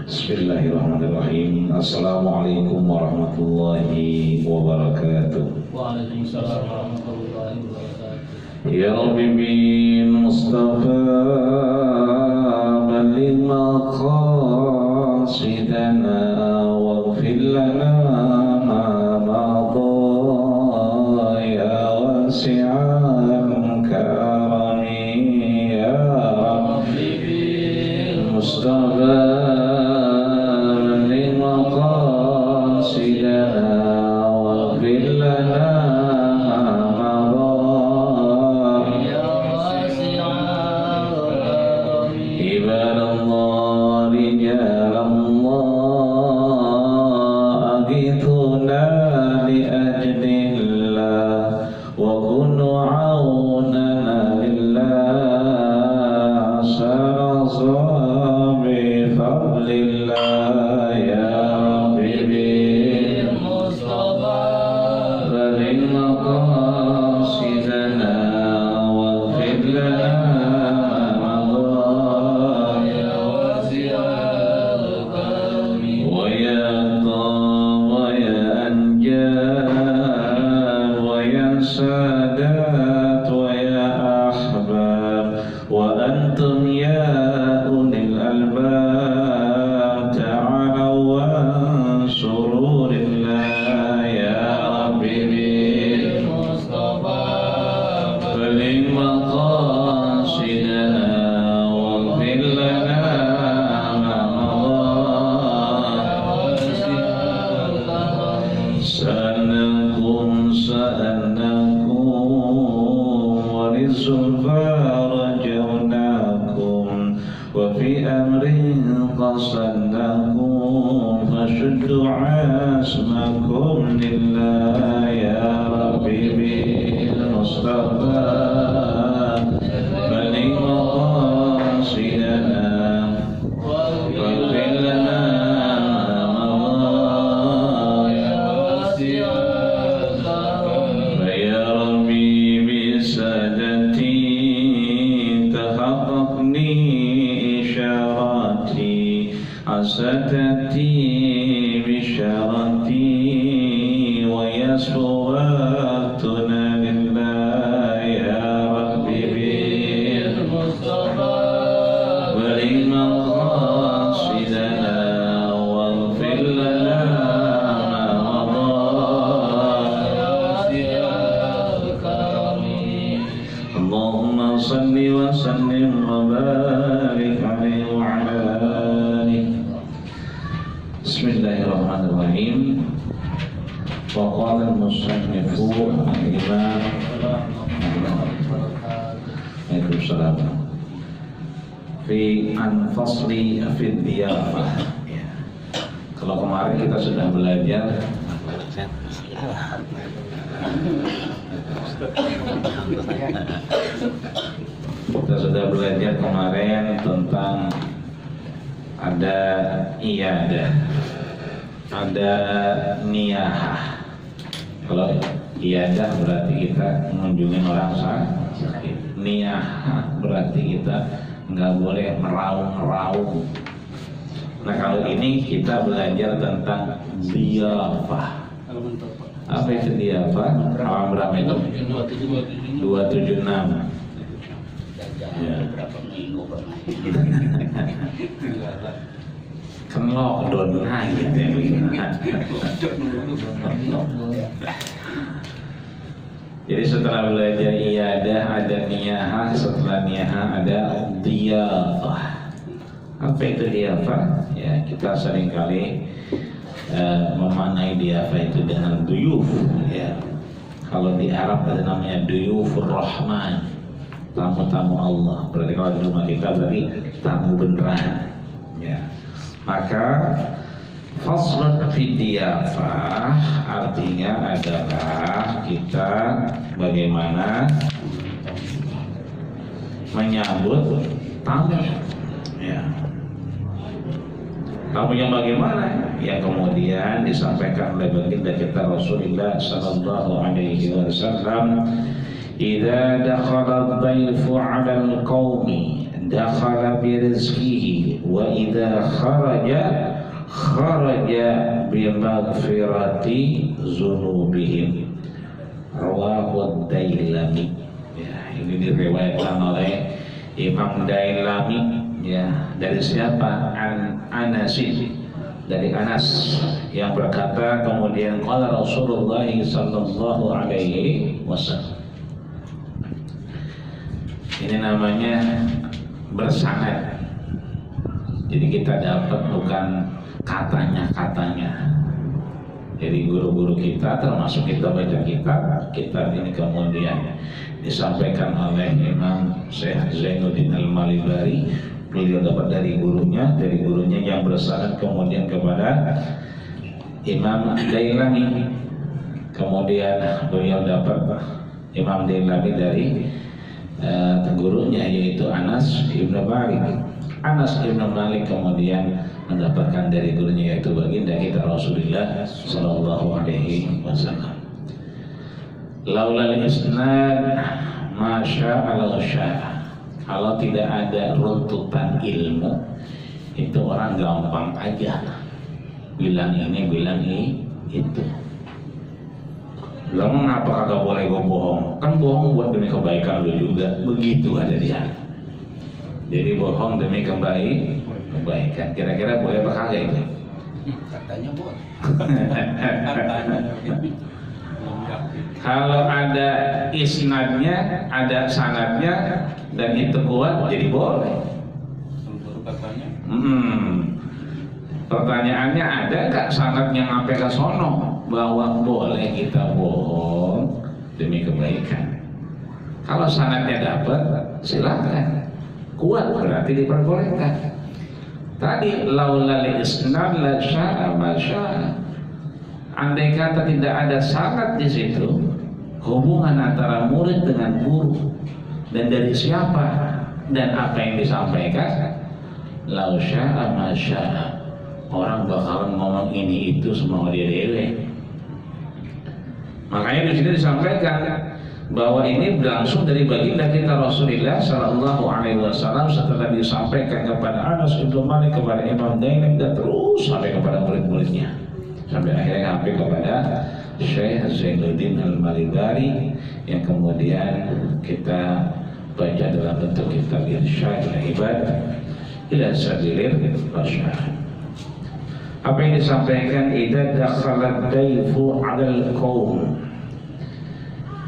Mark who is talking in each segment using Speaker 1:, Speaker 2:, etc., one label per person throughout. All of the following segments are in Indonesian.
Speaker 1: Bismillahirrahmanirrahim. Assalamualaikum warahmatullahi wabarakatuh.
Speaker 2: Waalaikumsalam warahmatullahi wabarakatuh.
Speaker 1: Ya Rabbi bin Mustafa balligh maqasidana waghfir lana ma madha ya wasi'al karami ya Rabbi bin Mustafa Bismillahirrahmanirrahim. Faqala al-musannifu al-imam Waalaikumsalam fi anfasli fi diyafah. Kalau kemarin kita sudah belajar kemarin tentang ada iyadah, ada niyahah. Kalau iyadah berarti kita mengunjungi orang sakit. Niyahah berarti kita nggak boleh meraung-raung. Nah kalau ini kita belajar tentang diyafah. Apa itu diyafah? Halaman berapa itu? 276. Ya. Kan lockdown gitu ya. Jadi setelah belajar iyadah ada niyahah, setelah niyahah ada diyafah. Apa itu diyafah? Ya kita seringkali memaknai diyafah itu dengan duyuf. Ya. Kalau di Arab ada namanya duyufur rahman, tamu-tamu Allah. Berarti kalau di rumah kita berarti tamu beneran. Ya. Maka faslun fi diyafah artinya adalah kita bagaimana menyambut tamu. Ya. Tamu yang bagaimana? Yang kemudian disampaikan oleh baginda kita Rasulullah sallallahu alaihi wasallam, "Idza dakhala ad-dayfu 'ala al-qaumi dakhala bi rizqihi wa idza kharaja bi maghfirati dzunubihim. Rawahu Dailami. Ya, ini diriwayatkan oleh Imam Dailami, ya, dari siapa? Anasin, dari Anas yang berkata, kemudian qala Rasulullah sallallahu alaihi wasallam. Ini namanya bersanad. Jadi kita dapat bukan katanya. Jadi guru-guru kita, termasuk kita baca kitab ini kemudian disampaikan oleh Imam Syekh Zainuddin Al-Malibari. Beliau dapat dari gurunya yang bersanad kemudian kepada Imam Dailami. Kemudian beliau dapat Imam Dailami dari gurunya yaitu Anas Ibn Malik. Anas Ibn Malik kemudian mendapatkan dari gurunya yaitu baginda kita Rasulullah sallallahu alaihi wasallam. Laulal isnad masya Allah syaa. Kalau tidak ada runtutan ilmu, itu orang gampang aja bilang ini bilang itu. Lalu ngapa kagak boleh gue bohong? Kan bohong buat demi kebaikan lu juga. Begitu ada dia. Jadi bohong demi kebaikan. Kira-kira boleh apa kagak itu?
Speaker 2: Katanya boleh.
Speaker 1: Kalau ada isnadnya, ada sanadnya, dan itu kuat, jadi boleh. Pertanyaannya, ada nggak sanadnya sampai ke sono bahwa boleh kita bohong demi kebaikan? Kalau sanadnya dapat, silakan. Kuat berarti diperbolehkan. Tadi laulal isnad la syaa ma syaa. Andai kata tidak ada sanad di situ, hubungan antara murid dengan guru dan dari siapa dan apa yang disampaikan, la syaa ma syaa. Orang bakalan ngomong ini itu semua dia dewe. Makanya di sini disampaikan bahwa ini berlangsung dari baginda kita Rasulullah sallallahu alaihi wasallam setelah disampaikan kepada Anas bin Malik, kepada Imam Dailami, dan terus sampai kepada murid-muridnya, sampai akhirnya sampai kepada Syekh Zainuddin Al-Malibari yang kemudian kita baca dalam bentuk kitab Irsyadul Ibad ila Sabilir Rasyad. Apa yang disampaikan, idza dakhala daifu 'alal qaum,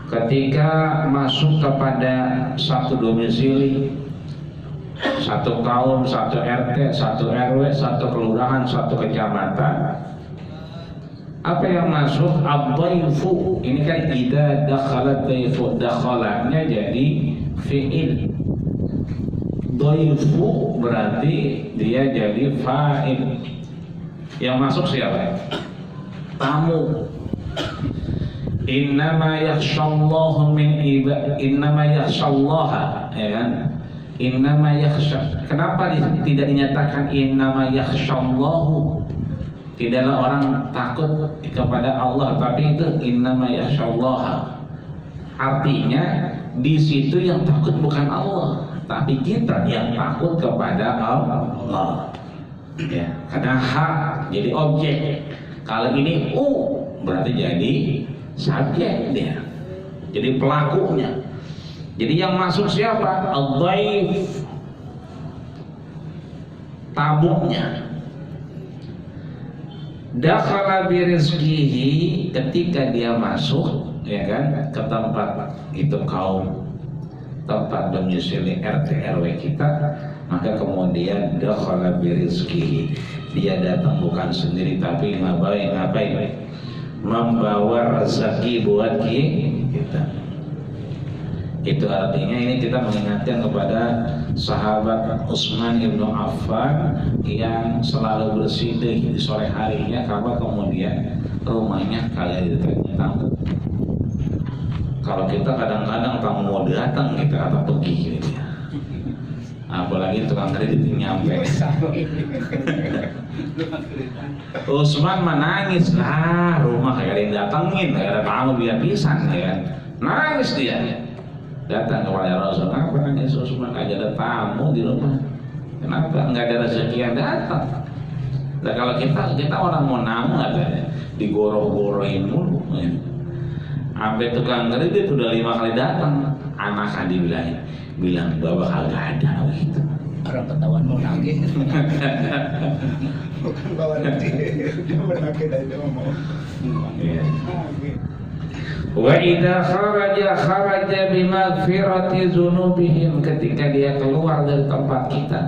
Speaker 1: ketika masuk kepada satu domisili, satu kaum, satu RT, satu RW, satu kelurahan, satu kecamatan, apa yang masuk? Ad-daifu, ini kan idza dakhala daifu, dakhalanya jadi fi'il, daifu berarti dia jadi fa'il. Yang masuk siapa? Tamu. Innama yakhshallahu min ibad, innama yakhshallaha, ya kan? Innama yakhsha. Kenapa tidak dinyatakan innama yakhshallahu? Tidaklah orang takut kepada Allah, tapi itu innama yakhshallaha. Artinya di situ yang takut bukan Allah, tapi kita yang takut kepada Allah. Ya, karena hak jadi objek. Kalau ini berarti jadi subjek dia. Jadi pelakunya. Jadi yang masuk siapa? Al-dhaif, tamunya. Dakhala bi rizqihi, ketika dia masuk, ya kan, ke tempat itu kaum, tempat domisili RT RW kita, maka kemudian dakhala bi rizqihi, dia datang bukan sendiri tapi ngapain? Membawa rezeki buat kita. Itu artinya ini kita mengingatkan kepada sahabat Utsman ibnu Affan yang selalu bersidih di sore harinya karena kemudian rumahnya kalian ditanya tamu. Kalau kita kadang-kadang tamu mau datang kita kata pergi gitu ya. Apalagi tukang kredit nyampe. Utsman menangis lah, rumah kayak ada yang datengin, kayak ada tamu biar pisan ya kan. Nangis dia. Datang kepada Rasul, apa nangis Utsman, aja ada tamu di rumah. Kenapa? Nggak ada rezeki yang datang. Nah kalau kita orang mau namu ada digoroh-gorohin mulu. Ya. Sampai tukang kredit udah 5 kali datang, anak bilang bahwa kagak ada gitu.
Speaker 2: Orang ketahuan mau nagih. Bukan bawa nanti dia menagih dan dia mau.
Speaker 1: Iya. Wa idza kharaja bimaghfirati dzunubihim, ketika dia keluar dari tempat kita,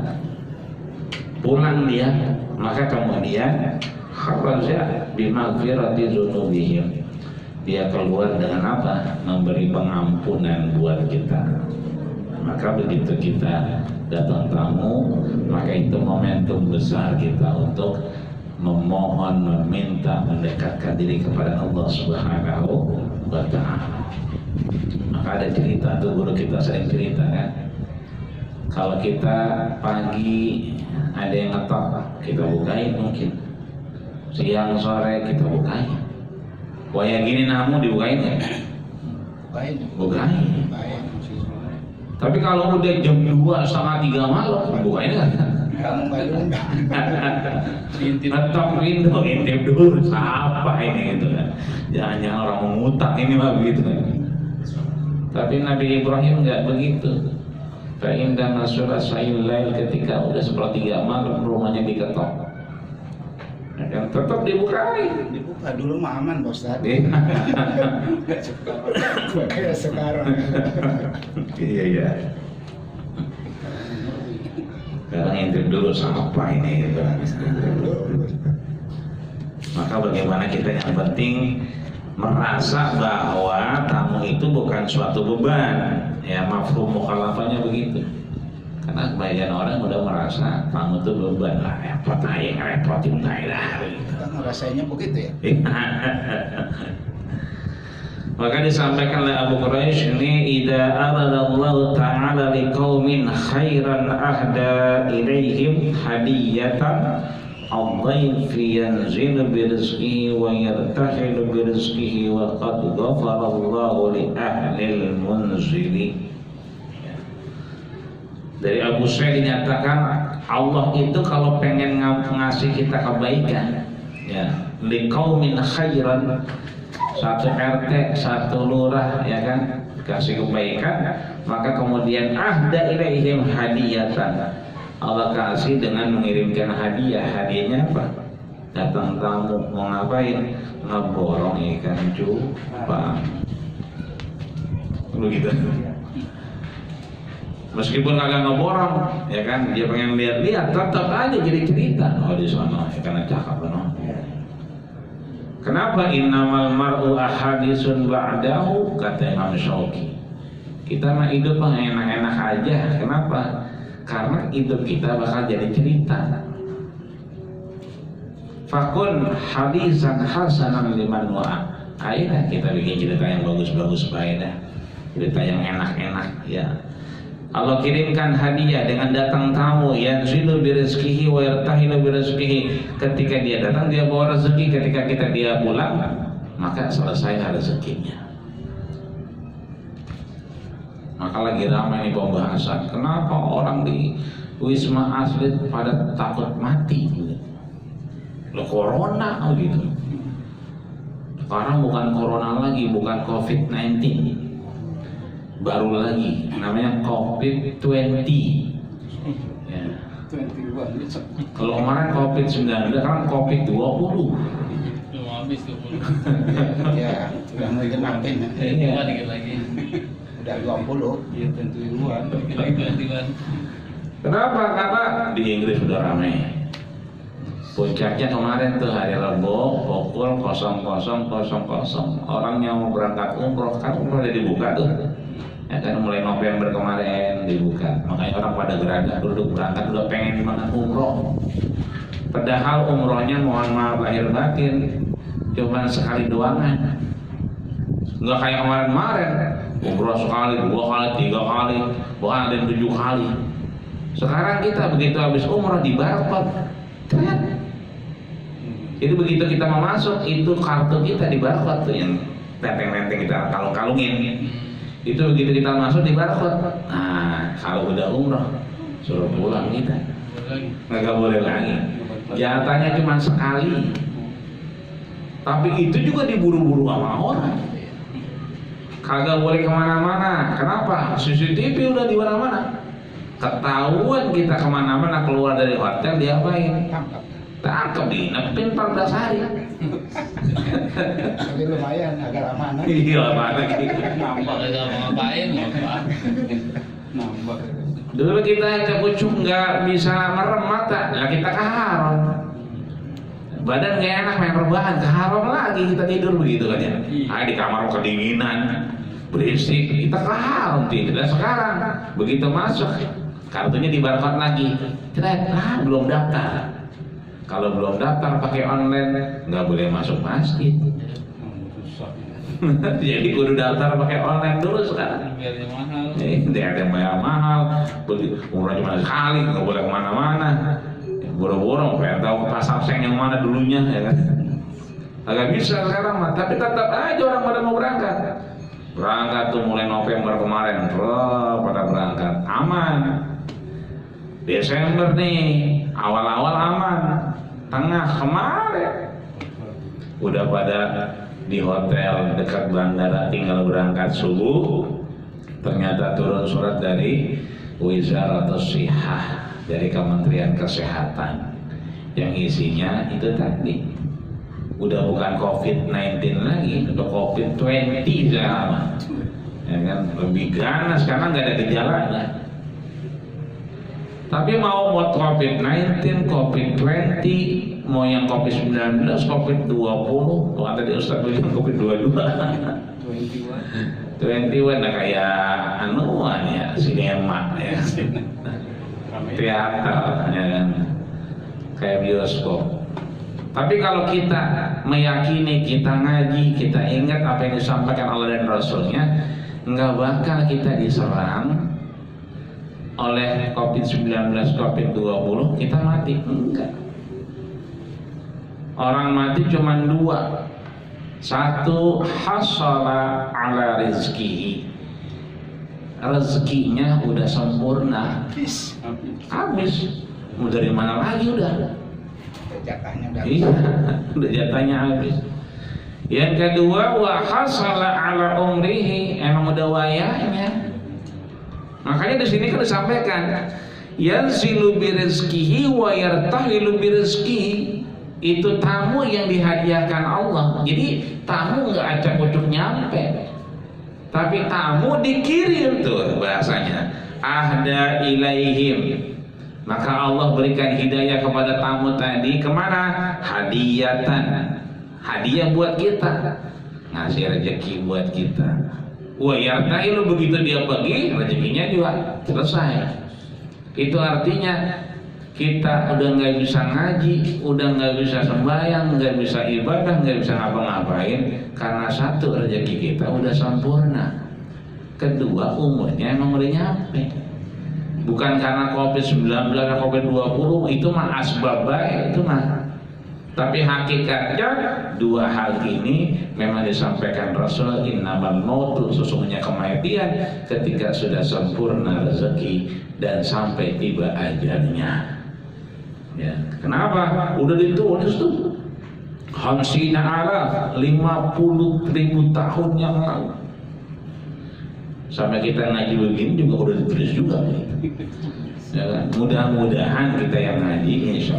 Speaker 1: pulang dia, maka kemudian kharaja bimaghfirati dzunubihim, dia keluar dengan apa? Memberi pengampunan buat kita. Maka begitu kita datang tamu, maka itu momentum besar kita untuk memohon, meminta, mendekatkan diri kepada Allah Subhanahu wa Ta'ala. Maka ada cerita tuh, guru kita sering cerita kan, kalau kita pagi ada yang ngetok, kita bukain mungkin, siang sore kita bukain. Wah yang gini namu dibukain ya? Bukain. Tapi kalau udah jam 2, setengah 3 malam, bukain kan?
Speaker 2: Kamu nggak diundang.
Speaker 1: Ngetok pintu, intip dulu, siapa ini gitu kan? Jangan-jangan orang mengutang ini mah begitu kan? Tapi Nabi Ibrahim nggak begitu. Fa'inda nasura sa'il-lail, ketika udah 1/3 malam rumahnya diketok, yang tetap dibukain.
Speaker 2: Dibuka dulu mah aman Pak Ustaz. Kayak sekarang.
Speaker 1: Iya. Sekarang intip dulu siapa ini gitu. Maka bagaimana kita yang penting merasa bahwa tamu itu bukan suatu beban. Ya mafhum mukhalafahnya begitu. Karena kebanyakan orang udah merasa tamu itu beban lah, repotin lah.
Speaker 2: Kita ngerasainnya begitu ya.
Speaker 1: Maka disampaikan oleh Abu Quraisy ini, idza aradallahu ta'ala liqaumin khairan ahda ilaihim hadiyatan ad-dhayfi yanzilu birizqihi wa yartahilu birizqihi wa qad ghafara Allahu li ahlil munzili. Dari Abu Sa'id dinyatakan Allah itu kalau pengen ngasih kita kebaikan, ya, liqaumin khairan, satu RT, satu lurah, ya kan, kasih kebaikan, maka kemudian ahda ilaihim hadiyatan, Allah kasih dengan mengirimkan hadiah. Hadiahnya apa? Datang tamu mau ngapain? Ngeborong ikan cupang. Begitu. Meskipun agak ngeborong, ya kan, dia pengen lihat-lihat, tetap aja jadi cerita. Oh di sana, ya karena cakep no. Kenapa innamal mar'u ahadisun ba'dahu, kata Imam Syauqi. Kita mah hidup mah enak-enak aja. Kenapa? Karena hidup kita bakal jadi cerita. Fakun hadisan hasanan liman wa'a. Ayolah kita bikin cerita yang bagus-bagus, baik dah. Cerita yang enak-enak, ya. Allah kirimkan hadiah dengan datang tamu, yanzilu birizqihi wa yartahilu birizqihi. Ketika dia datang dia bawa rezeki, ketika dia pulang maka selesai rezekinya. Maka lagi ramai nih pembahasan, kenapa orang di Wisma Atlet pada takut mati gitu. Loh corona gitu. Sekarang bukan corona lagi, bukan COVID-19. Baru lagi namanya COVID-20 ya. Kalau kemarin COVID-19, sekarang COVID-20
Speaker 3: habis 20
Speaker 2: Ya, sudah mau genapin
Speaker 3: ya. Dikit lagi
Speaker 2: udah 20.
Speaker 3: ya 21 dikit lagi 21.
Speaker 1: Kenapa? Karena di Inggris sudah ramai. Puncaknya kemarin tuh hari Rabu pukul 00.00 orang yang mau berangkat umroh, kan umroh udah dibuka tuh. Ya kan mulai November kemarin dibuka, makanya orang pada geradak duduk berangkat udah pengen banget umroh. Padahal umrohnya mohon maaf lahir batin cuma sekali doangan, nggak kayak kemarin umroh sekali, 2 kali, 3 kali, bahkan ada yang 7 kali. Sekarang kita begitu habis umroh di barcode, kan? Jadi begitu kita mau masuk itu kartu kita di barcode tuh yang tenteng-tenteng kita kalung-kalungin. Itu begitu kita masuk di barcode. Nah, kalau udah umroh suruh pulang kita.
Speaker 3: lagi.
Speaker 1: Nggak boleh lagi. Jatahnya cuma sekali. Tapi itu juga diburu-buru sama orang. Kagak boleh kemana-mana. Kenapa? CCTV udah di mana-mana. Ketahuan kita kemana-mana keluar dari hotel, diapain? Tangkap, dinepin 14 hari.
Speaker 2: Tapi lumayan agak amanah.
Speaker 1: Iya, mana gitu.
Speaker 2: Nambah.
Speaker 3: Nggak mau ngapain, ngapa?
Speaker 2: Nambah.
Speaker 1: Dulu kita kepucuk nggak bisa merem mata, ya kita keharam. Badan nggak enak main rebahan, keharam lagi kita tidur begitu kan ya. Di kamar kedinginan, berisik, kita keharam tidur. Dan sekarang begitu masuk, kartunya dibarcode lagi, belum daftar. Kalau belum daftar pakai online, nggak boleh masuk masjid. Jadi kudu daftar pakai online dulu sekarang.
Speaker 3: Biarnya mahal.
Speaker 1: Tidak ada yang bayar mahal, murah cuma sekali, nggak boleh kemana-mana. Boro-boro, pengen tahu pasar seng yang mana dulunya, ya kan? Agak bisa sekarang mah, tapi tetap aja orang pada mau berangkat. Berangkat tuh mulai November kemarin, pada berangkat, aman. Desember nih, awal-awal aman, tengah kemarin udah pada di hotel dekat bandara, tinggal berangkat subuh. Ternyata turun surat dari Wizaratus Shihah, dari Kementerian Kesehatan, yang isinya itu tadi udah bukan COVID-19 lagi, udah COVID-20 sekarang, ya kan? Lebih ganas karena nggak ada gejalanya. Tapi mau buat COVID-19, COVID-20, mau yang COVID-19, COVID-20, kalau tadi Ustaz bilang COVID-22, 21 nah kayak anuan ya, sinema ya, teater ya kan, kayak bioskop. Tapi kalau kita meyakini, kita ngaji, kita ingat apa yang disampaikan Allah dan Rasulnya, nggak bakal kita diserang oleh COVID-19, COVID-20, kita mati. Enggak. Orang mati cuma dua. Satu, hasala ala rizkihi, rezekinya udah sempurna, habis. Mau dari mana lagi udah?
Speaker 2: Jatahnya udah.
Speaker 1: Iya, udah jatahnya habis. Yang kedua, wa hasala ala umrihi, emang udah wayahnya. Makanya di sini kan disampaikan yanzilu birizkihi wa yartahilu birizkihi. Itu tamu yang dihadiahkan Allah. Jadi tamu nggak acak-ucuk nyampe, tapi tamu dikirim tuh bahasanya. Ahda ilaihim. Maka Allah berikan hidayah kepada tamu tadi kemana? Hadiyatan. Hadiah buat kita, ngasih rezeki buat kita. Wa yartahilu, begitu dia pergi, rezekinya juga selesai. Itu artinya kita udah nggak bisa ngaji, udah nggak bisa sembahyang, nggak bisa ibadah, nggak bisa ngapa-ngapain, karena satu, rezeki kita udah sempurna. Kedua, umurnya emang udah nyampe. Bukan karena COVID-19 atau COVID-20, itu mah asbab baik, itu mah. Tapi hakikatnya dua hal ini memang disampaikan Rasul, innamal mautu, sesungguhnya kematian ketika sudah sempurna rezeki dan sampai tiba ajalnya. Ya, kenapa? Udah ditulis tuh. Hamsina alaf, 50.000 tahun yang lalu. Sampai kita ngaji begini juga udah ditulis juga. Ya kan? Mudah-mudahan kita yang ngaji, insya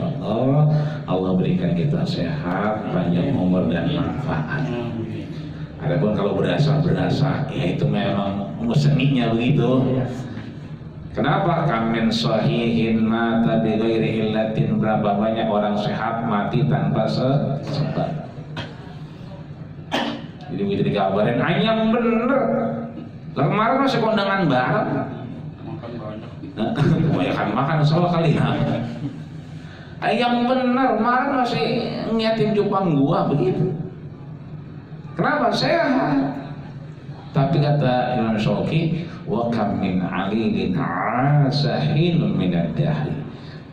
Speaker 1: Allah berikan kita sehat, panjang umur dan manfaat. Adapun kalau berasa, ya itu memang seninya begitu. Kenapa? Kamin sahihin mata bi ghairi illatin, berapa banyak orang sehat mati tanpa sebab. Jadi begitu dikabarin, ayam bener. Lah kemarin masih kondangan bareng. Kebanyakan makan salah kali ya. Yang benar, kemarin masih ngeliatin cupang gua begitu. Kenapa? Sehat. Tapi kata Imam Syauqi, wa kam min alilin asahin min ad-dahr.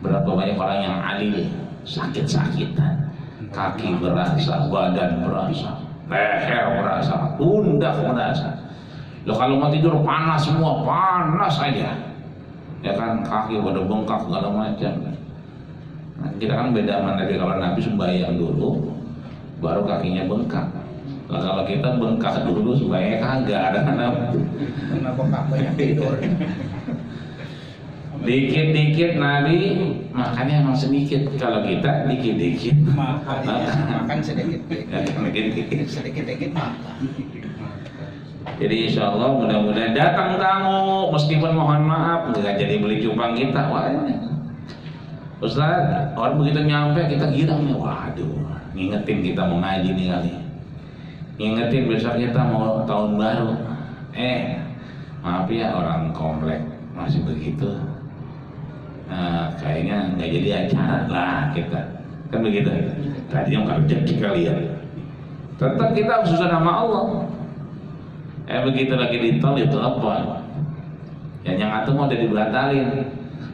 Speaker 1: Berapa banyak orang yang alil, sakit-sakitan, kaki berasa, badan berasa, leher berasa, pundak berasa. Loh kalau mau tidur panas semua, panas aja. Ya kan, kaki pada bengkak segala macam. Kita kan beda sama Nabi. Kalau Nabi sembahyang dulu, baru kakinya bengkak. Nah, kalau kita bengkak dulu supaya kagak ada
Speaker 2: Kenapa banyak tidur?
Speaker 1: Dikit-dikit Nabi makannya emang sedikit. Kalau kita dikit-dikit
Speaker 2: Makan sedikit-sedikit. Sedikit-sedikit makan.
Speaker 1: Jadi insya Allah mudah-mudahan datang tamu meskipun mohon maaf nggak jadi beli cupang kita. Wah ini Ustaz, orang begitu nyampe kita girang nih. Waduh, ngingetin kita mau ngaji nih kali. Ngingetin besok kita mau tahun baru. Maaf ya orang komplek masih begitu. Nah, kayaknya nggak jadi acara lah kita. Kan begitu. Tadinya nggak rezeki kalian. Tetap kita harus susah nama Allah. Begitu lagi di tol itu apa? Yang atuh mau udah dibatalin.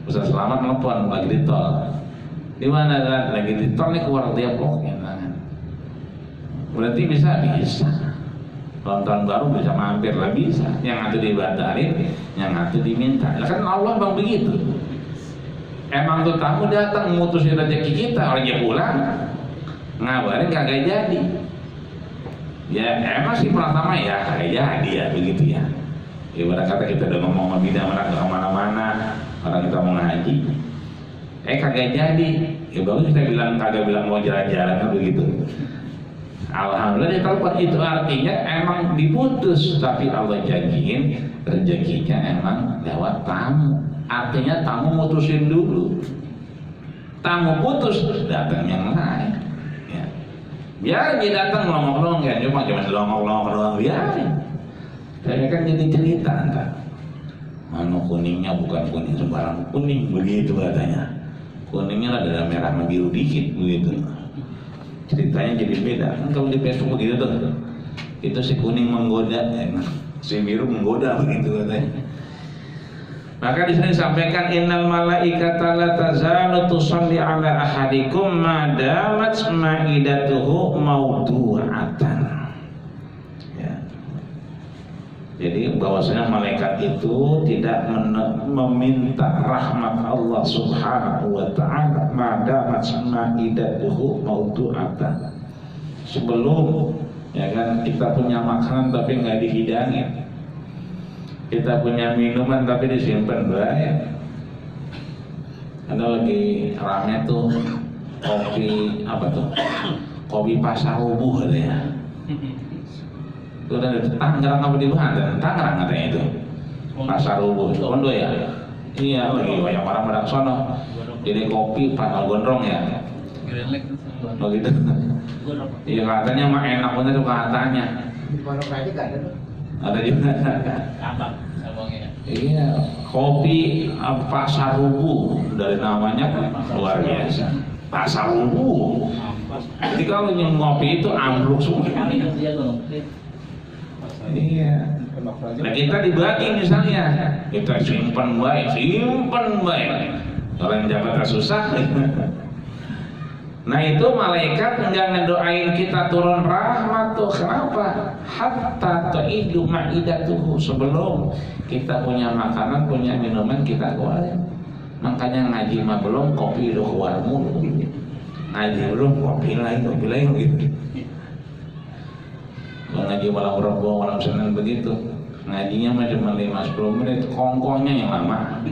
Speaker 1: Ustaz Selamat telepon lagi di tol. Di mana kan? Lagi di tol nih keluar Depok ya kan. Berarti bisa. Nonton baru bisa mampir lah bisa. Yang atuh dibatalin, yang atuh diminta. Lah kan Allah bang begitu. Emang tuh tamu datang mutusin rezeki kita, orangnya pulang ngabarin kagak jadi. Ya emang sih pertama ya kagak jadi ya begitu ya. Ibarat kata kita udah ngomong sama bidang anak ke mana-mana, orang kita mau ngaji, kagak jadi. Ya bagus kita bilang kagak bilang mau jalan-jalan kan begitu. Alhamdulillah dia telepon itu artinya emang diputus, tapi Allah janjiin rezekinya emang lewat tamu. Artinya tamu mutusin dulu. Tamu putus datang yang lain. Ya. Biar dia datang ngomong-ngomong kan cuma ngomong-ngomong doang biarin. Saya kan jadi cerita entar. Mana kuningnya bukan kuning sembarang kuning begitu katanya. Kuningnya ada merah sama biru dikit begitu. Ceritanya jadi beda. Kan kalau di Facebook begitu tuh. Itu si kuning menggoda, si biru menggoda begitu katanya. Maka di sini disampaikan innal malaikata la tazalu tusalli ala ahadikum ma damat ma'idatuhu mawdu'atan. Ya. Jadi bahwasanya malaikat itu tidak meminta rahmat Allah Subhanahu wa taala ma damat ma'idatuhu mawdu'atan. Sebelum ya kan kita punya makanan tapi nggak dihidangin. Kita punya minuman tapi disimpan baik. Ada lagi rame tuh kopi apa tuh? Kopi pasar rubuh katanya. Itu udah di Tangerang apa di Banten? Tangerang katanya itu. Pasar rubuh. Ondo ya? Iya lagi banyak orang pada sono. Jadi kopi pasar gondrong ya. Oh gitu. Iya katanya mah enak bener tuh katanya.
Speaker 2: Di Pondok Raja gak ada tuh.
Speaker 1: Ada juga.
Speaker 3: Sabangnya.
Speaker 1: Iya, kopi pasar rubuh dari namanya luar biasa. Pasar rubuh. Jadi kalau yang ngopi itu ambruk semua. Iya. Nah kita dibagi misalnya, kita simpan baik. Kalau yang Jakarta susah. Nah itu malaikat enggak ngedoain kita turun rahmat tuh. Kenapa? Hatta ta'idu ma'idatuhu. Sebelum kita punya makanan, punya minuman kita keluarin. Makanya ngaji mah belum, kopi udah keluar mulu. Ngaji belum, kopi lagi gitu. Kalau ngaji malam Rabu, malam Senin begitu. Ngajinya mah cuma 5-10 menit, kongkonya yang lama.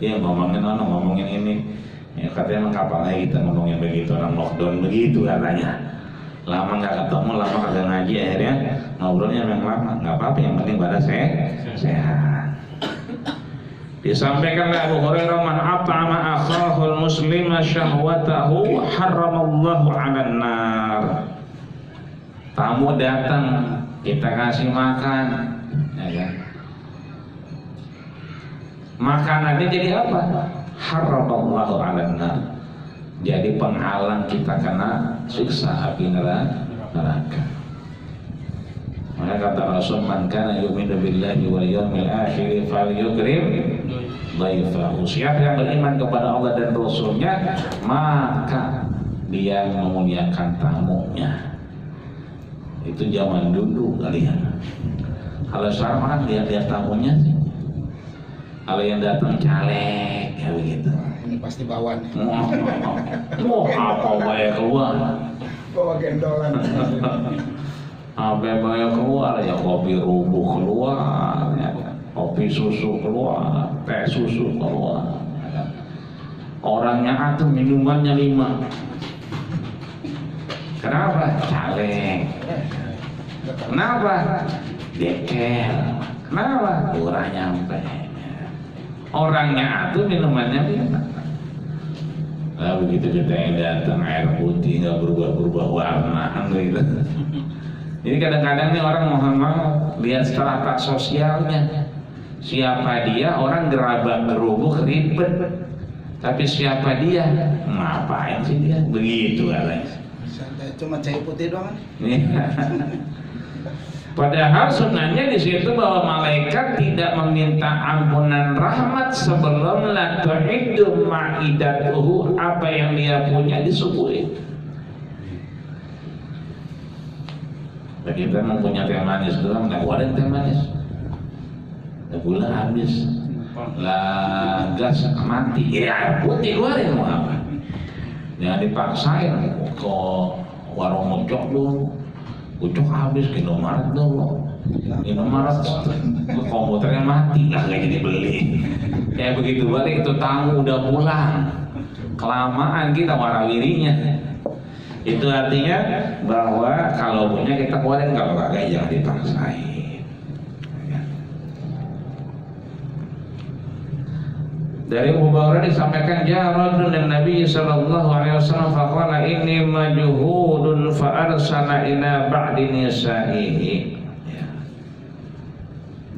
Speaker 1: Ya ngomongin ini. Ya, katanya emang kapan lagi kita ngomongin begitu, orang lockdown begitu katanya. Lama nggak ketemu, lama kagak ngaji, akhirnya ngobrolnya memang lama. Nggak apa-apa, yang penting pada sehat. Disampaikan oleh Abu Hurairah, man at'ama akhahul muslima syahwatahu haramallahu 'alan nar. Tamu datang, kita kasih makan, ya kan? Makanannya jadi apa? Haramallahu 'alan nar. Jadi penghalang kita kena siksa api neraka. Maka kata Rasul, man kana yu'minu billahi wal yawmil akhir falyukrim dhaifahu. Siapa yang beriman kepada Allah dan Rasulnya, maka dia memuliakan tamunya. Itu zaman dulu kalian. Kalau sekarang orang lihat tamunya sih. Kalau yang datang caleg ya begitu.
Speaker 2: pasti bawa nih.
Speaker 1: Mau apa bayar keluar?
Speaker 2: Bawa gendolan.
Speaker 1: Apa bayar keluar ya, kopi rubuh keluar, ya kan? Kopi susu keluar, teh susu keluar. Ya kan? Orangnya atuh minumannya 5. Kenapa? Caleg. Kenapa? Dekel. Kenapa? Kurang nyampe. Orangnya atuh minumannya 5. Nah begitu kita yang datang air putih nggak berubah warna gitu. Jadi kadang-kadang nih orang mohon maaf lihat strata sosialnya. Siapa dia, orang gerabak gerubuk ribet. Tapi siapa dia, ngapain sih dia? Begitu katanya.
Speaker 2: Santai, cuma cai putih doang.
Speaker 1: Padahal sebenarnya di situ bahwa malaikat tidak meminta ampunan rahmat sebelum la tu'iddu ma'idatuhu, apa yang dia punya disuguhin. Bagi kita mempunyai teh manis doang, nggak boleh teh manis. Gula habis, lah gas mati, ya putih keluarin mau apa? Jangan dipaksain ke warung mojok dulu. Ucok habis ke Indomaret dulu. Indomaret komputernya mati lah nggak jadi beli. Kayak begitu balik itu tamu udah pulang. Kelamaan kita warawirinya. Itu artinya bahwa kalau punya kita keluarin, kalau kagak jangan dipaksain. Dari Abu Hurairah disampaikan jaradun dan Nabi sallallahu alaihi wasallam faqala inni majhudun fa arsala ila ba'di nisa'ihi. Ya.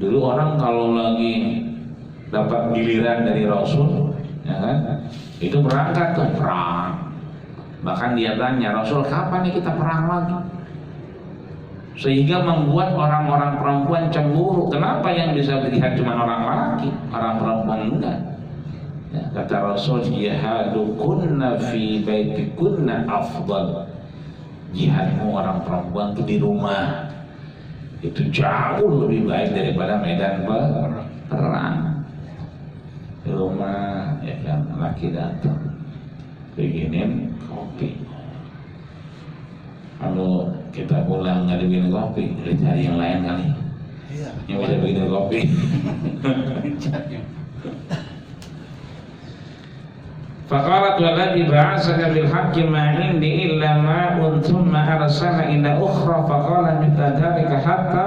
Speaker 1: Dulu orang kalau lagi dapat giliran dari Rasul, ya kan? Itu berangkat tuh perang. Bahkan dia tanya, Rasul kapan nih kita perang lagi? Sehingga membuat orang-orang perempuan cemburu. Kenapa yang bisa dilihat cuma orang laki, orang perempuan enggak? Ya, kata Rasul, jihadukunna fi baitikunna afdal. Jihadmu orang perempuan itu di rumah itu jauh lebih baik daripada medan perang. Di rumah ya kan, laki datang bikinin kopi. Kalau kita pulang nggak dibikin kopi, kita cari yang lain kali.
Speaker 2: Iya.
Speaker 1: Yang bisa bikin kopi. Faqalat walladzi ba'atsaka bil haqqi ma indi illa ma'un thumma arsala ila ukhra faqala mithla dhalika hatta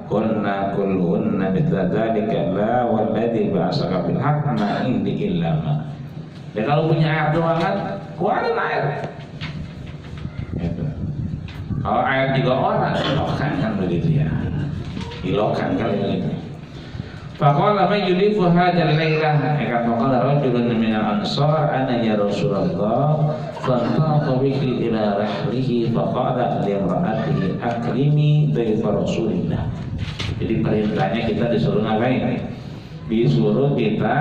Speaker 1: kunna kulluhunna mithla dhalika la walladzi ba'atsaka bil haqqi ma indi illa ma. Ya kalau punya air doang kan, keluarin air. Gitu. Kalau air juga orang, ilokan kan begitu ya. Ilokan kali begitu. Faqala man yulifu hadzal lailah, maka faqala rajulun minal ansar ana ya Rasulullah fantaqa bihi ila rahlihi faqala li imra'atihi akrimi dayfa Rasulillah. Jadi perintahnya kita disuruh ngapain? Disuruh kita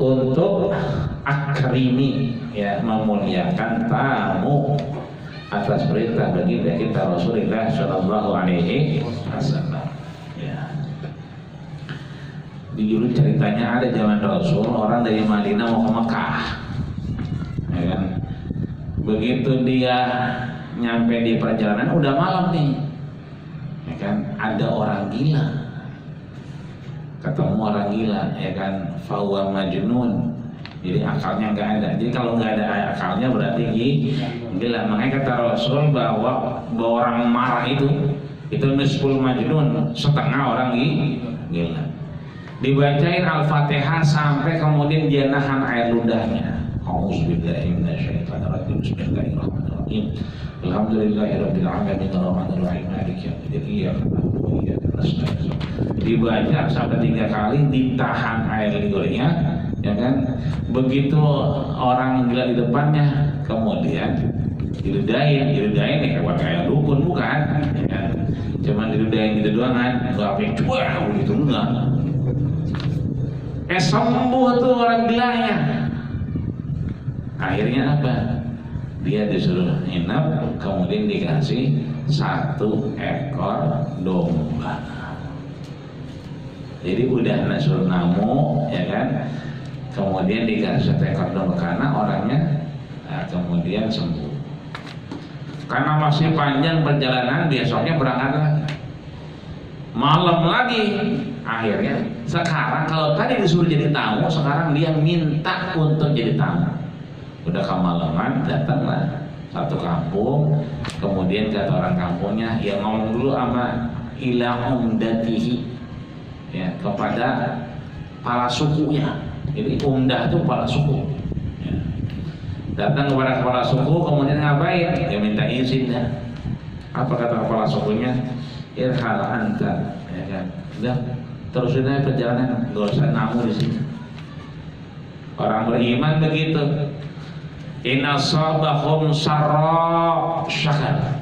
Speaker 1: untuk akrimi, ya, memuliakan tamu atas perintah baginda kita Rasulullah sallallahu alaihi wasallam. Di dulu ceritanya ada zaman Rasul, orang dari Madinah mau ke Mekah, ya kan? Begitu dia nyampe di perjalanan udah malam nih, ya kan? Ada orang gila, ketemu orang gila, ya kan? Fahuwa majnun, jadi akalnya nggak ada. Jadi kalau nggak ada akalnya berarti gila. Makanya kata Rasul bahwa orang marah itu nisful majnun, setengah orang gila. Dibacain Al-Fatihah sampai kemudian dia nahan air ludahnya. Auzubillahi minasyaitonirrajim. Bismillahirrahmanirrahim. Alhamdulillahirabbil alamin arrahmanir rahim maliki yaumiddin iyyaka na'budu wa iyyaka nasta'in. Dibaca sampai 3 kali, ditahan air liurnya, ya kan? Begitu orang gila di depannya, kemudian diludahin ya kayak dukun bukan, ya kan? Cuman diludahin gitu doang kan, enggak apa cuah begitu enggak. Sembuh tuh orang gilanya. Akhirnya apa? Dia disuruh nginap, kemudian dikasih 1 ekor domba. Jadi udah suruh namu, ya kan? kemudian dikasih seekor domba karena orangnya, nah, kemudian sembuh. Karena masih panjang perjalanan, besoknya berangkat lagi, malam lagi. Akhirnya sekarang kalau tadi disuruh jadi tamu, sekarang dia minta untuk jadi tamu. Udah kemalaman, datanglah satu kampung, kemudian kata orang kampungnya, ya ngomong dulu sama ila umdatihi, ya, kepada kepala sukunya. Jadi umdah itu kepala suku, ya. Datang kepada kepala suku, kemudian ngapain? Ya minta izin ya. Apa kata kepala sukunya? Irhal anta, ya kan? Udah, terusin aja perjalanan, nggak usah namu di sini. Orang beriman begitu. In asabahum sarra syakar.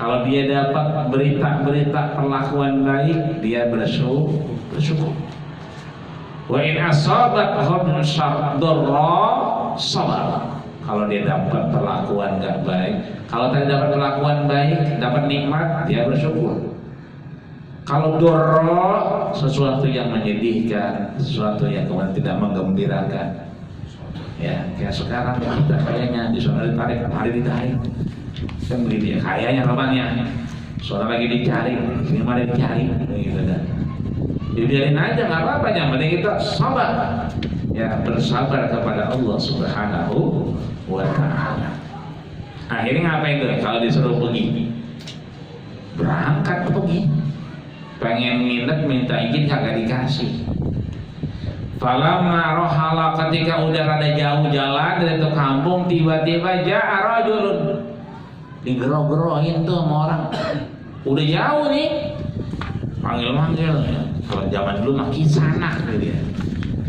Speaker 1: Kalau dia dapat berita-berita perlakuan baik, dia bersyukur. Wa in asabahum syarra sabar. Kalau dia dapat perlakuan enggak baik, kalau tadi dapat perlakuan baik, dapat nikmat, dia bersyukur. Kalau dorro, sesuatu yang menyedihkan, sesuatu yang kemudian tidak menggembirakan, ya kayak sekarang kita kayaknya di sana ditarik, hari ditarik, kan beli dia kayaknya rupanya, soalnya lagi dicari, ini mari dicari, gitu kan. Dibiarin aja nggak apa-apa, yang penting kita sabar, ya bersabar kepada Allah Subhanahu wa Ta'ala. Akhirnya ngapain tuh? Kalau disuruh pergi, berangkat pergi. Pengen nginep minta izin kagak dikasih. Falamma rohala, ketika udah rada jauh jalan dari itu kampung, tiba-tiba ja'a rajulun, digero-geroin tuh sama orang. Udah jauh nih, panggil-manggil ya. Kalau zaman dulu mah kisana gitu ya.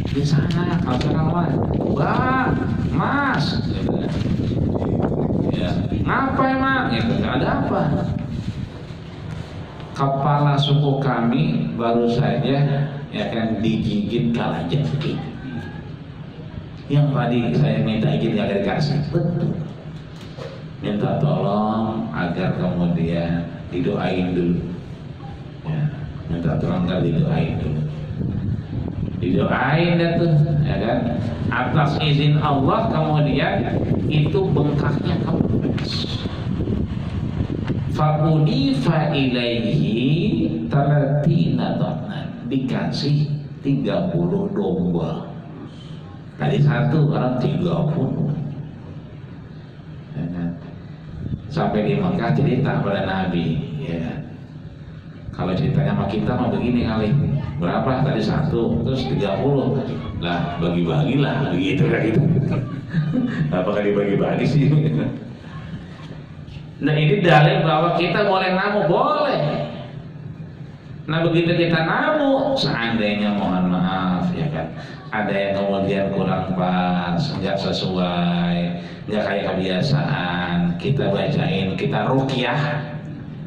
Speaker 1: Kisana, kalau sekarang mah, wah, mas, gitu ya. Ya, ngapain mak? Gitu, ada apa? Kepala suku kami baru saja ya kan digigit kalajengking. Yang tadi saya minta izin gak dikasih, betul. Minta tolong agar kemudian didoain dulu. Ya, minta tolong agar didoain dulu. Didoain dah tuh, ya kan? Atas izin Allah kemudian itu bengkaknya kempes. Fa'udifa ilaihi talatina donan, dikasih 30 domba. Tadi satu, orang 30. Ya kan? Sampai di Mekah cerita pada Nabi, ya kan? Kalau ceritanya sama kita mau begini kali, berapa? Tadi satu, terus 30. Lah bagi-bagilah, begitu kan gitu. Apakah dibagi-bagi sih? Nah ini dalil bahwa kita boleh namu, boleh. Nah begitu kita namu, seandainya mohon maaf ya kan, ada yang kemudian kurang pas, nggak sesuai, nggak kayak kebiasaan, kita bacain, kita ruqyah,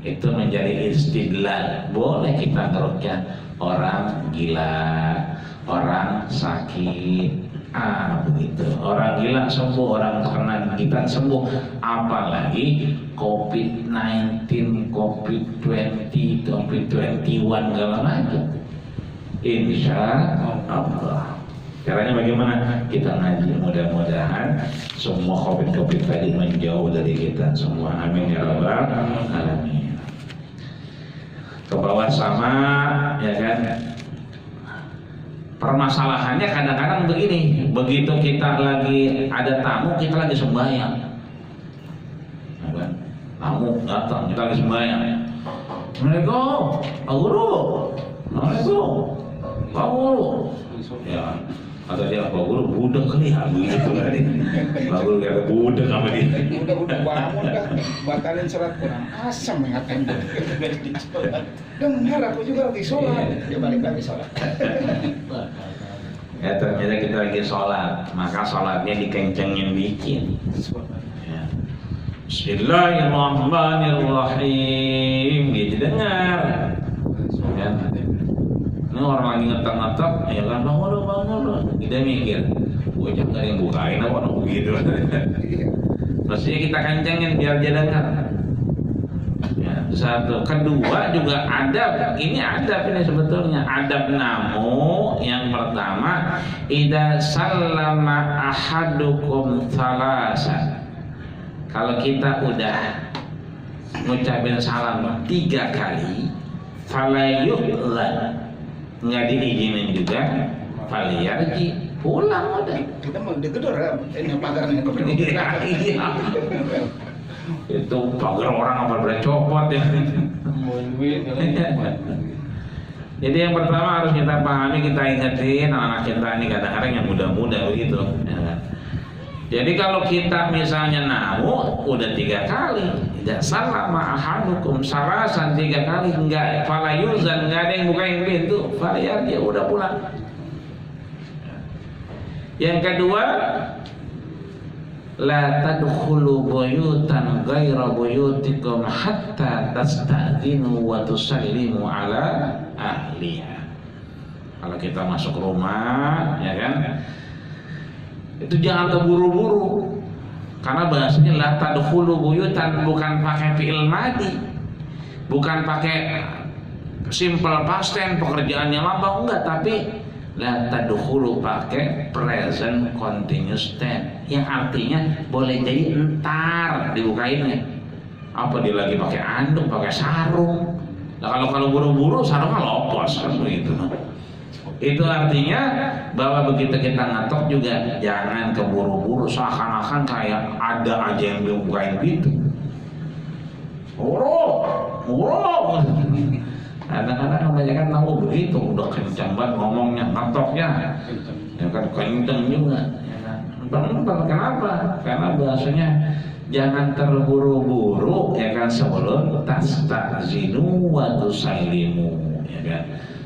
Speaker 1: itu menjadi istidlal. Boleh kita ngeruqyah orang gila, orang sakit, begitu. Orang gila sembuh, orang terkena gigitan sembuh, apalagi COVID-19, COVID-20, COVID-21 segala macam. Insya Allah. Caranya bagaimana? Kita ngaji, mudah-mudahan semua COVID-COVID tadi menjauh dari kita semua. Amin ya rabbal alamin. Ke bawah sama, ya kan? Permasalahannya kadang-kadang begini, begitu kita lagi ada tamu, kita lagi sembahyang, ya kan? Tamu datang, kita lagi sembahyang. Assalamualaikum, Pak Guru. Assalamualaikum, Pak Guru. Ya, atau dia Pak Guru budak kali ya, begitu tadi. Pak Guru kata budak sama dia.
Speaker 2: Udah bangun dah, batalin sholat kurang asam ngatain gue. Dengar aku juga lagi sholat, dia balik lagi sholat.
Speaker 1: Ya ternyata kita lagi sholat, maka sholatnya dikencengin dikit. Ya. Bismillahirrahmanirrahim, dia dengar. Ya. Ini orang lagi ngetok-ngetok, ya kan bangun. Kita mikir, gue jangan yang bukain apa begitu. Maksudnya kita kencengin biar dia dengar. Ya. Satu. Kedua juga adab. Ini adab ini sebetulnya. Adab namu yang pertama, idza sallama ahadukum thalasan. Kalau kita udah ngucapin salam 3 kali, falayu'lan, nggak diizinin juga, falyarji, pulang udah.
Speaker 2: Kita mau digedor ya, ini pagarnya
Speaker 1: Iya. Itu pagar orang apa boleh copot ya. Jadi yang pertama harus kita pahami, kita ingetin anak-anak kita ini kadang-kadang yang muda-muda begitu. Ya kan? Jadi kalau kita misalnya namu udah 3 kali, tidak salah ma'ahadukum salasan 3 kali, enggak falayuzan, enggak ada yang bukain pintu, falayar dia udah pulang. Yang kedua, la tadkhulu buyutan ghaira buyutikum hatta tasta'dinu wa tusallimu ala ahliha. Kalau kita masuk rumah, ya kan, itu jangan keburu-buru, karena bahasanya la tadkhulu buyutan bukan pakai fi'il madi, bukan pakai simple past tense pekerjaannya lambang, enggak, tapi la tadkhulu pakai present continuous tense yang artinya boleh jadi entar dibukainnya. Apa dia lagi pakai anduk, pakai sarung. Nah kalau buru-buru sarungnya lopos kan begitu. Itu artinya bahwa begitu kita ngetok juga jangan keburu-buru, seakan-akan kayak ada aja yang dibukain gitu. Uruk. Kadang-kadang kebanyakan tahu begitu, udah kencang banget ngomongnya, ngetoknya, ya kan kencang juga. Kenapa? Karena bahasanya jangan terburu-buru, ya kan, sebelum tastazinu wa tusallimu, ya kan.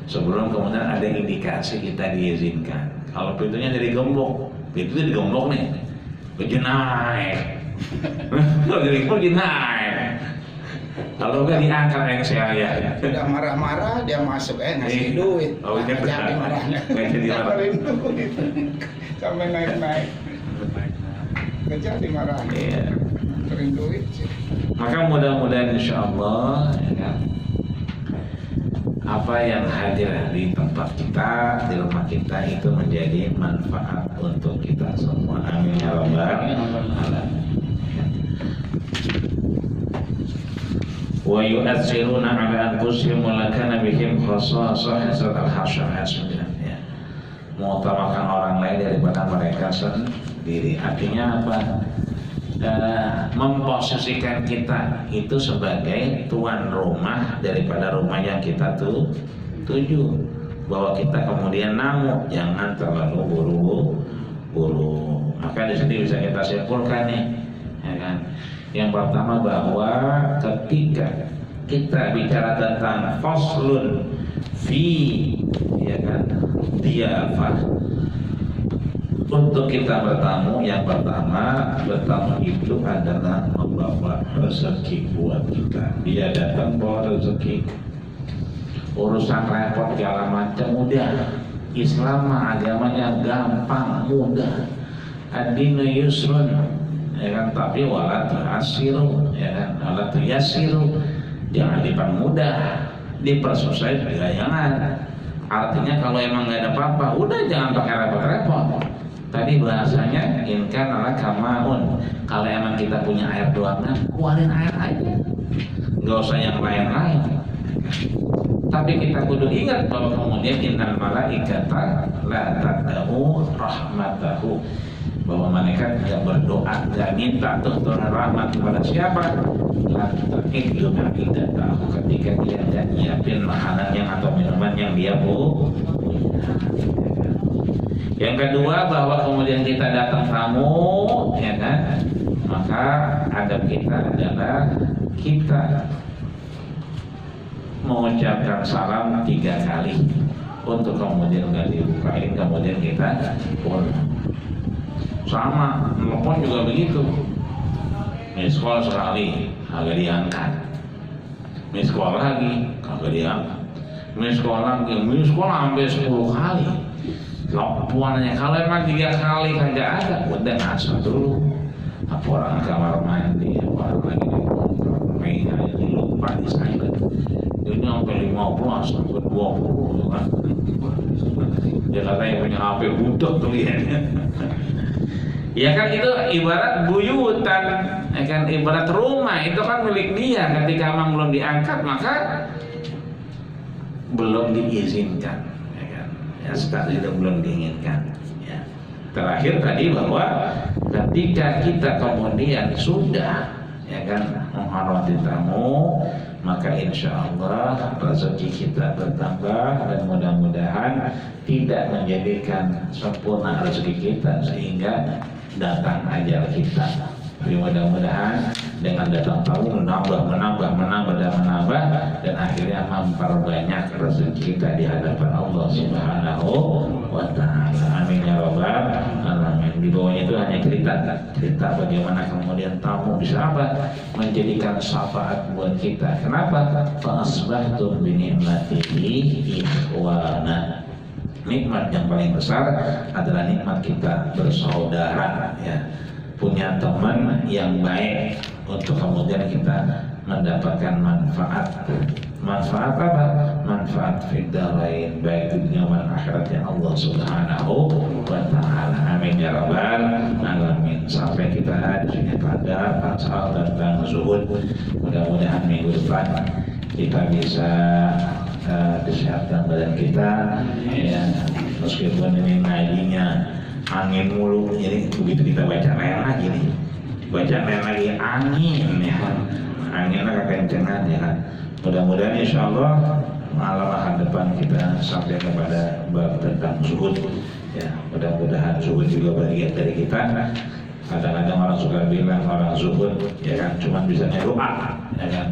Speaker 1: Sebelum kemudian ada indikasi kita diizinkan. Kalau pintunya dari gembok, pintunya digembok nih, baju naik. Kalau dari gembok naik. Kalau nggak diangkat yang saya.
Speaker 2: Udah marah-marah dia masuk ngasih duit.
Speaker 1: Oh, ini
Speaker 2: jadi marahnya.
Speaker 1: Nggak jadi marah.
Speaker 2: Sampai naik-naik. Nggak jadi marahnya.
Speaker 1: Iya.
Speaker 2: Sering duit sih.
Speaker 1: Maka mudah-mudahan insya Allah, ya kan, apa yang hadir di tempat kita, di rumah kita itu menjadi manfaat untuk kita semua. Amin ya rabbal alamin. Wa yu'athiruna ala anfusihim wa lakana bihim khasasah surat al-hasyr ayat 9 ya. Mengutamakan orang lain daripada mereka sendiri. Artinya apa? Memposisikan kita itu sebagai tuan rumah daripada rumah yang kita tuju. Bahwa kita kemudian namu, jangan terlalu buru-buru. Maka di sini bisa kita simpulkan nih, ya kan? Yang pertama bahwa ketika kita bicara tentang faslun fi, ya kan, diafah, untuk kita bertamu, yang pertama bertamu itu adalah membawa rezeki buat kita. Dia datang bawa rezeki, urusan repot segala macam mudah. Islam agamanya gampang, mudah. Ad-dinu yusrun, ya kan, tapi wala tu'asiru, ya kan, wala tu'yasiru, jangan dipermudah, dipersusah juga jangan. Artinya kalau emang nggak ada apa-apa, udah jangan pakai repot-repot. Tadi bahasanya inkan ala kamaun, kalau emang kita punya air doangan, keluarin air aja, nggak usah yang lain-lain. Tapi kita kudu ingat bahwa kemudian innal malaikata la tad'u rahmatahu, bahwa malaikat tidak berdoa, tidak minta turun rahmat kepada siapa. Itu tidak tahu ketika dia tidak nyiapin makanannya atau minuman yang dia butuh. Yang kedua bahwa kemudian kita datang tamu, ya kan, maka adab kita adalah kita mengucapkan salam 3 kali untuk kemudian nggak dibukain, kemudian kita pulang. Sama, telepon juga begitu. Miss call sekali, agak diangkat. Miss call lagi, agak diangkat. Miss call lagi, miss call sampai 10 kali. Laporannya kalau emang 3 kali kagak ada, udah ngaso dulu. Apa orang kamar mandi, apa orang lagi di lupa di sampai 15 sampai 20 kan. Ya kata yang punya HP budak tuh ya. Ya kan itu ibarat buyutan, ya kan ibarat rumah itu kan milik dia. Ketika memang belum diangkat maka belum diizinkan, ya kan? Ya sekali itu belum diinginkan. Ya. Terakhir tadi bahwa ketika kita kemudian sudah, ya kan, menghormati tamu, maka insya Allah rezeki kita bertambah dan mudah-mudahan tidak menjadikan sempurna rezeki kita sehingga datang ajal kita. Jadi mudah-mudahan dengan datang tamu menambah dan akhirnya memperbanyak rezeki kita di hadapan Allah Subhanahu wa Ta'ala. Amin ya rabbal alamin. Di bawahnya itu hanya cerita bagaimana kemudian tamu bisa apa? Menjadikan syafaat buat kita. Kenapa? Fa asbahtum bi ni'matihi ikhwana. Nikmat yang paling besar adalah nikmat kita bersaudara, ya. Punya teman yang baik untuk kemudian kita mendapatkan manfaat. Manfaat apa? Manfaat fid dharain, baik dunia dan akhirat yang Allah Subhanahu wa Ta'ala. Amin ya rabbal alamin. Sampai kita di sini pada pasal tentang zuhud. Mudah-mudahan minggu depan kita bisa disehatkan badan kita, ya, meskipun ini ngajinya angin mulu, jadi begitu kita baca lain lagi nih, baca lain lagi angin, ya, anginnya kekencengan, ya kan. Mudah-mudahan insya Allah malam depan kita sampai kepada bab tentang zuhud, ya. Mudah-mudahan zuhud juga bagian dari kita. Kadang-kadang orang suka bilang orang zuhud, ya kan, cuma bisanya doa, ya kan.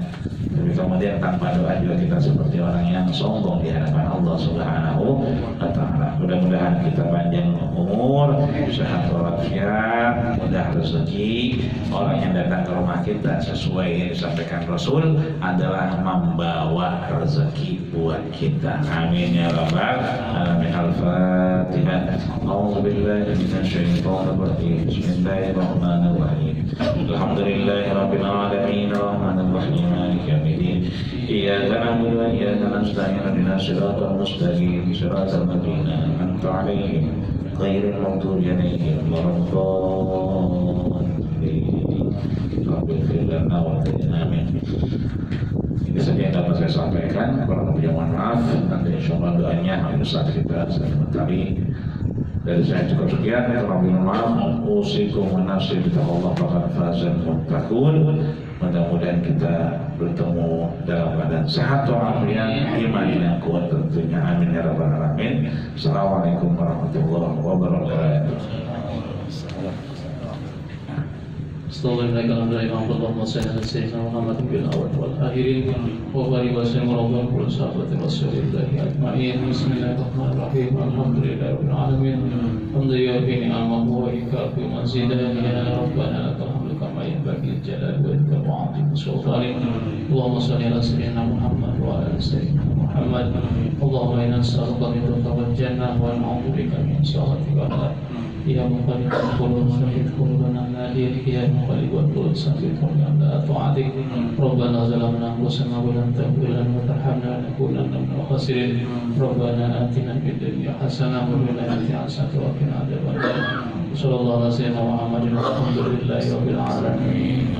Speaker 1: Tapi kemudian tanpa doa juga kita seperti orang yang sombong di hadapan Allah Subhanahu wa Ta'ala. Mudah-mudahan kita panjang umur, sehat walafiat, mudah rezeki. Orang yang datang ke rumah kita sesuai yang disampaikan Rasul adalah membawa rezeki buat kita. Amin ya rabbal alamin. Al-Fatihah. A'udzubillahi minasyaitonir rajim. Bismillahirrahmanirrahim. Alhamdulillahirabbil alamin. Arrahmanir rahim. Maliki yaumiddin. Iyyaka na'budu wa iyyaka nasta'in. Ihdinas siratal mustaqim. Siratal ladzina an'amta 'alaihim ghairil maghdubi 'alaihim waladdallin. Rabbil firlana wa amin. Ini saja yang dapat saya sampaikan. Kurang lebih mohon maaf. Nanti insyaallah doanya Ustaz kita sekali. Dari saya cukup sekian. Kurang lebih maaf. Usikum wa nafsi bitaqwallah faqad fazal muttaqun. Mudah-mudahan kita bertemu dalam keadaan sehat walafiat, iman yang kuat tentunya. Amin ya rabbal alamin. Assalamualaikum warahmatullahi wabarakatuh.
Speaker 3: Assalamualaikum warahmatullahi wabarakatuh. Sayyidina Muhammad bil awwal wal akhirin wa barik wa sallim ala sahabati rasulillahi ajma'in. Bismillahirrahmanirrahim. Alhamdulillahirabbil alamin. Hamdan fi ni'amahu wa ikafi mazidan ya rabbana lakal hamdu kama yanbaghi jalal wajhika wa 'azimi sultanik. Allahumma shalli ala sayyidina Muhammad wa ala sayyidina Muhammad. Allahumma inna nas'aluka ridhaka wal jannah wa na'udzu bika min sakhatika. Ya muqallibal qulub tsabbit qulubana ala dinik, ya muqallibal qulub tsabbit qulubana ala ta'atik. Rabbana zalamna anfusana wa lam taghfir lana wa tarhamna lanakunanna minal khasirin. Rabbana atina fid dunya hasanah wa fil akhirati hasanah wa qina adzabannar. Sallallahu alaihi wa sallam Muhammadin walhamdulillahi rabbil alamin.